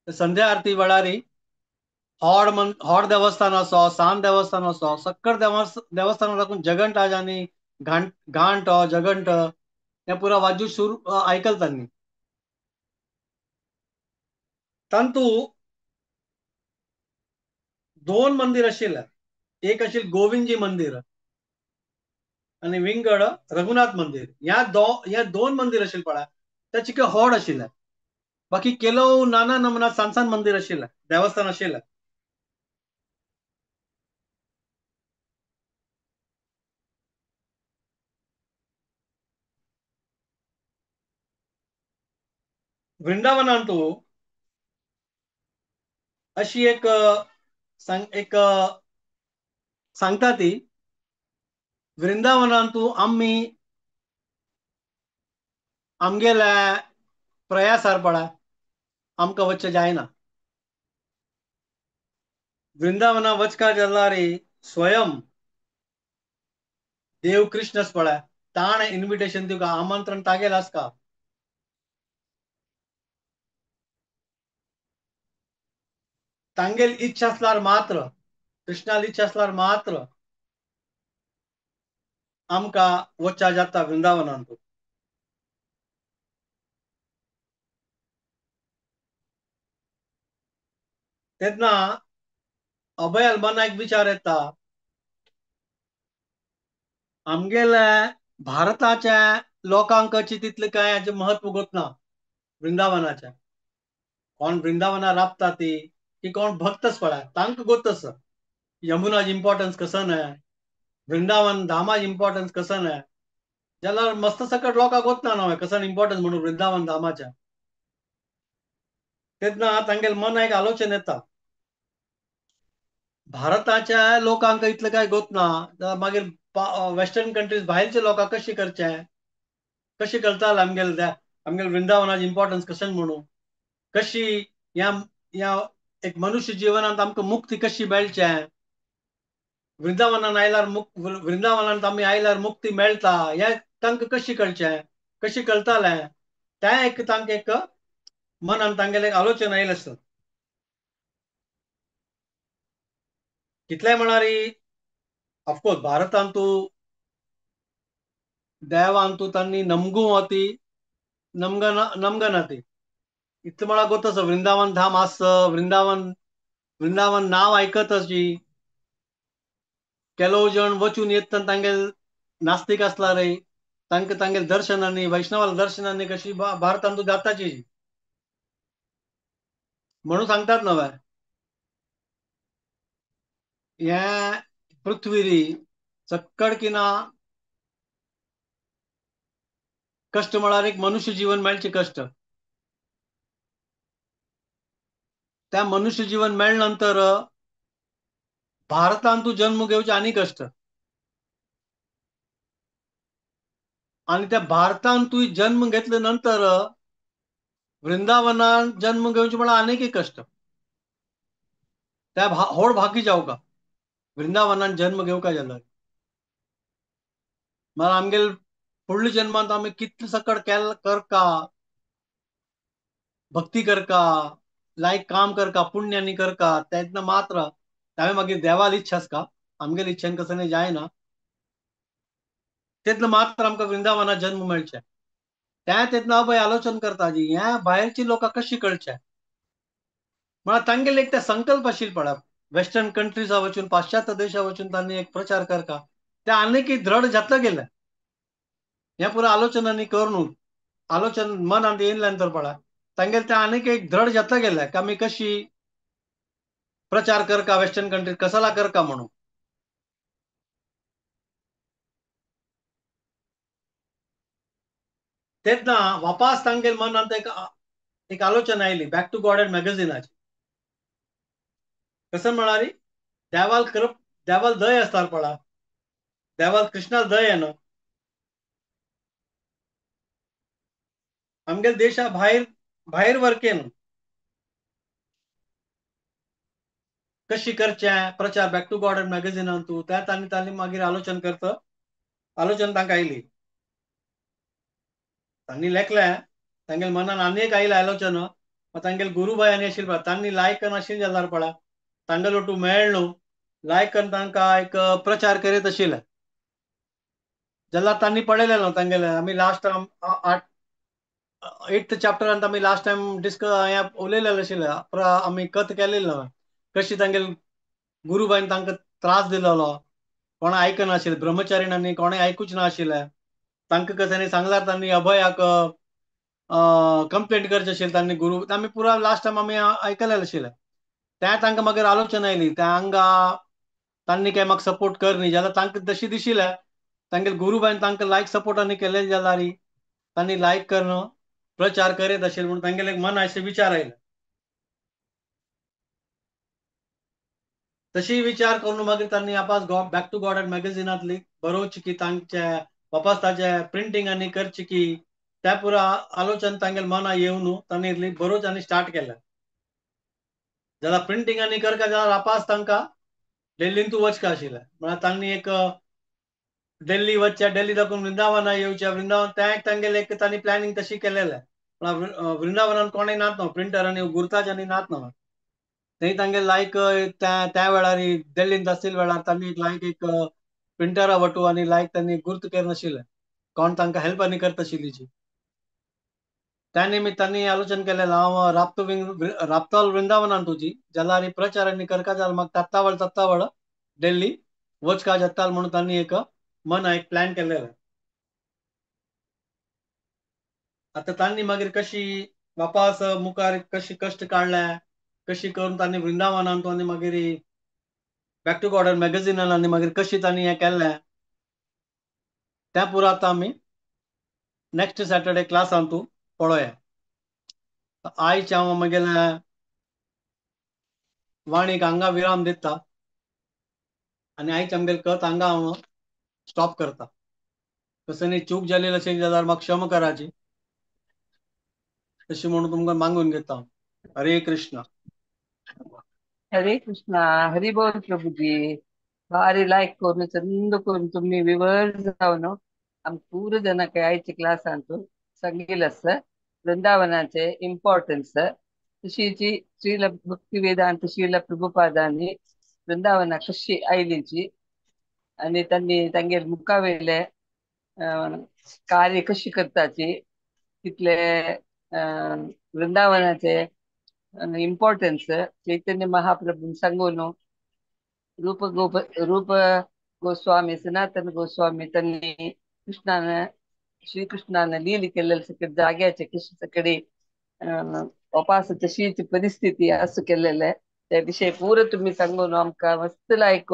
B: संध्या आरती वेळारी होड देवस्थान असो सांत देवस्थान असो सक्कर देवस्थान लागून जगंट आज आनी घांट जगंट हे पुरा वाजू सुरू आयकल तांणी. तांतू 2 मंदिर आशिल्ले एक आशिल्लें गोविंदजी मंदिर आनी विंगड रघुनाथ मंदिर. ह्या 2 मंदिर आशिल्ले पळय ताची होड आशिल्ले बाकी केलो नाना नमना सान मंदिर आशिल्ले देवस्थान आशिल्ले. वृंदावनांतू अशी एक सांगता ती वृंदावनांतू आम्ही आमगेल्या प्रयासार पळय आमकां वचचें जायना. वृंदावना वचका जाल्यार स्वयं देव कृष्ण पळय ताण इन्विटेशन दिवका आमंत्रण तागेल आसका तांगेल इच्छा असल्यार मात्र कृष्णाल इच्छा असल्यार मात्र आमकां वचचा जाता वृंदावनांतू. तेन्ना अभय अल्बाना एक विचार येता आमगेल भारताच्या लोकांकची तितले काय याचे महत्व गोतना वृंदावनाच्या कोण वृंदावना राबता ती की कोण भक्तच पडा तांक गोतस यमुनाज इम्पॉर्टन्स कसं नाही वृंदावन धामाज इम्पॉर्टन्स कसं नाही ज्याला मस्त सकट लोका गोतना नव्हे कसं इम्पॉर्टन्स म्हणून वृंदावन धामाच्या तेदना तांगेल मन एक आलोचन येता भारताच्या लोकांक इतलं काय गोतना मागीर वेस्टर्न कंट्रीज बाहेरचे लोक कशी करचे कशी करताल आमगेल वृंदावनाचे इम्पॉर्टन्स कशें म्हणून कशी या एक मनुष्य जीवनात आमकां मुक्ती कशी मेळचे वृंदावनान आयल्यार वृंदावनात आमी आयल्यार मुक्ती मेळटा हे तांकां कशी कळचे कशी कळताले तें एक तांकां एक मनान तांगेले एक आलोचना येयलें आसत कितले म्हणारी ऑफकोर्स भारतान तू देवान तू तांणी नमगू होती नमगनाती इतलं मला गोतस वृंदावन धाम आस वृंदावन नाव ऐकत अशी ಕೆಲವು जण वचून येत तांगेल नास्तिक असला रे तांगेल दर्शनांनी वैष्णवाला दर्शनांनी कशी भारतान तू जाताची म्हणून सांगतात नव्हे हे पृथ्वीरी चक्कडकिना कष्ट म्हळ्यार एक मनुष्य जीवन मेळचे कष्ट त्या मनुष्य जीवन मेळनंतर भारतान तू जन्म घेवचे आनी कष्ट आणि त्या भारतान तू जन्म घेतले नंतर वृंदावनात जन्म घेवचे म्हळ्यार आनीक कष्ट त्या व्हड भागी जावका वृंदावनात जन्म घेवका जाल्यार म्हळ्यार आमगेल फुडल्या जन्मांत आमी कितले सकट करका भक्ती करका लायक काम करका पुण्यानी करका तेन्ना मात्र हांवें मागीर देवाल इच्छा आसका आमगेली इच्छेन कसं नाही जायना तेन्ना मात्र आमकां वृंदावनात जन्म मेळचे तेन्ना अभय आलोचन करता जी ह्या भायरची लोकां कशी कळचे म्हळ्यार तांगेले एक ते संकल्प आशिल्ले पळय वेस्टर्न कंट्रीजा वचून पाश्चात्य देशा वचून तांणी एक प्रचार करता ते आनीक दृढ जातले गेले हे पुरो आलोचनांनी करून आलोचन मनात येयल्या नंतर पळय तांगेले ते आनीक एक दृढ जातले गेले की आमी कशी प्रचार करका वेस्टर्न कंट्रीज कसाला करका म्हणून तेन्ना वापस तांगेल मनात एक आलोचना आयली बॅक टू गॉड एंड मॅगझिनाची कसं म्हणाली देवाल दय असतात पळा देवाल कृष्णाल दय येणं आमगेल देशा भायर वर्केन कशी करचे प्रचार बॅक टू गॉड एंड मॅगझिनान तू त्या तांणी मागीर आलोचन करता आलोचना तांकां आयली तांणी लेखले तांगेल मनान आनी एक आयलें आलोचना तांगेल गुरुबाई आनी आशिल्ले पळय तांणी लायक नाशिल्ले जाल्यार पळय तांगेलो तूं मेळ्ळो लायक करून तांकां एक प्रचार करीत आशिल्ले जाल्यार तांणी पळयलें न्हू तांगेले आमी लास्ट एट्थ चॅप्टरांत आमी लास्ट टायम उलयलेले आशिल्ले आमी कथ केलेली न्हू कशी तांगेल गुरुबाईन तांकां त्रास दिलेलो कोणा आयकनाशिल्ले ब्रह्मचारिणांनी कोणें आयकूच नाशिल्ले तांकां कशें सांगल्यार तांणी अभयाक कंप्लेंट करची आशिल्ली तांणी गुरू आमी पुरो लास्ट टायम आमी आयकलेलें आशिल्लें त्या तांकां मागीर आलोचना आयली त्या हांगा तांणी काय म्हाका सपोर्ट करनी जाल्यार तांकां तशी दिशिल्लें तांगेल गुरुबाईन तांकां लायक सपोर्ट आनी केले जाल्यार तांणी लायक करून प्रचार करीत आशिल्ले म्हणून तांगेले एक मन असे विचार आयले तशी विचार करून मागीर तांणी वापस बॅक टू गॉड एंड मॅगझिनांतली बरोवची की तांचे वापस ताचे प्रिंटींग आनी करची की त्या पुरा आलोचना तांगेल मना येवन तांणी बरोवच आनी स्टार्ट केलें जाल्यार प्रिंटींग आनी करता जाल्यार वापस तांकां दिल्लीन तूं वचका आशिल्लें म्हळ्यार तांणी एक दिल्ली वचचे दिल्ली दाखून वृंदावना येवचे वृंदावन तांगेले एक तांणी प्लॅनिंग तशी केलेलें वृंदावनात कोणें नात न्हू प्रिंटर आनी गुर्ताज आनी नात न्हू थंय तांगे लायक त्या वेळार दिल्लींत आसलेल्या वेळार तांणी लायक एक प्रिंटरा वटू आनी लायक तांणी गुर्त केलें नाशिल्लें कोण तांकां हेल्प आनी करता आशिल्ली जी त्या निमित्ताने आलोचन केलेलं हांव राप्तावल वृंदावनान तुझी जलारी प्रचारांनी करका जाल मग तत्तावळ दिल्ली वचका जत्ताल म्हणून त्यांनी एक प्लॅन केलेला. आता त्यांनी मागीर कशी वापस मुखार कशी कष्ट काढल्या कशी करून त्यांनी वृंदावनान त्यांनी मागीर बॅक टू गॉर्डन मॅगझिनान आनी मागीर कशी त्यांनी हे केल्लें त्या पुरो आतां आमी नेक्स्ट सॅटर्डे क्लासान तूं पळोवया. आयचे हांव म्हगेल्या वाणीक हांगा विराम दिता आनी आयचे आमगेले कथ हांगा हांव स्टॉप करता. कसं चूक जाली असेल जाल्यार म्हाका क्षम कराची तशी म्हणून तुमकां मागून घेता. हरे कृष्ण.
A: हरे कृष्णा. हरी बोल प्रभुजी. भारी लायक करून चंद करून तुम्ही विवर जावन पूर्ण जनಕ್ಕೆ आयचे क्लास ಅಂತೂ ಸಂಗಿಲಸ್ वृंदावनाचे इम्पॉर्टन्स तशीची श्रील भक्ती वेदांत श्रील प्रभुपादांनी वृंदावना कशी आयलीची आणि त्यांनी तांगेर मुखावेले कार्य कशी करताची तितले वृंदावनाचे इम्पॉर्टन्स चैतन्य महाप्रभून सांगून रूप गोस्वामी सनातन गोस्वामी त्यांनी श्रीकृष्णाने लीली केलेले जाग्याचे कशी सकडे उपास तशीच परिस्थिती असं केलेलं आहे त्या विषयी पूर्ण तुम्ही सांगून आमका मस्त लायक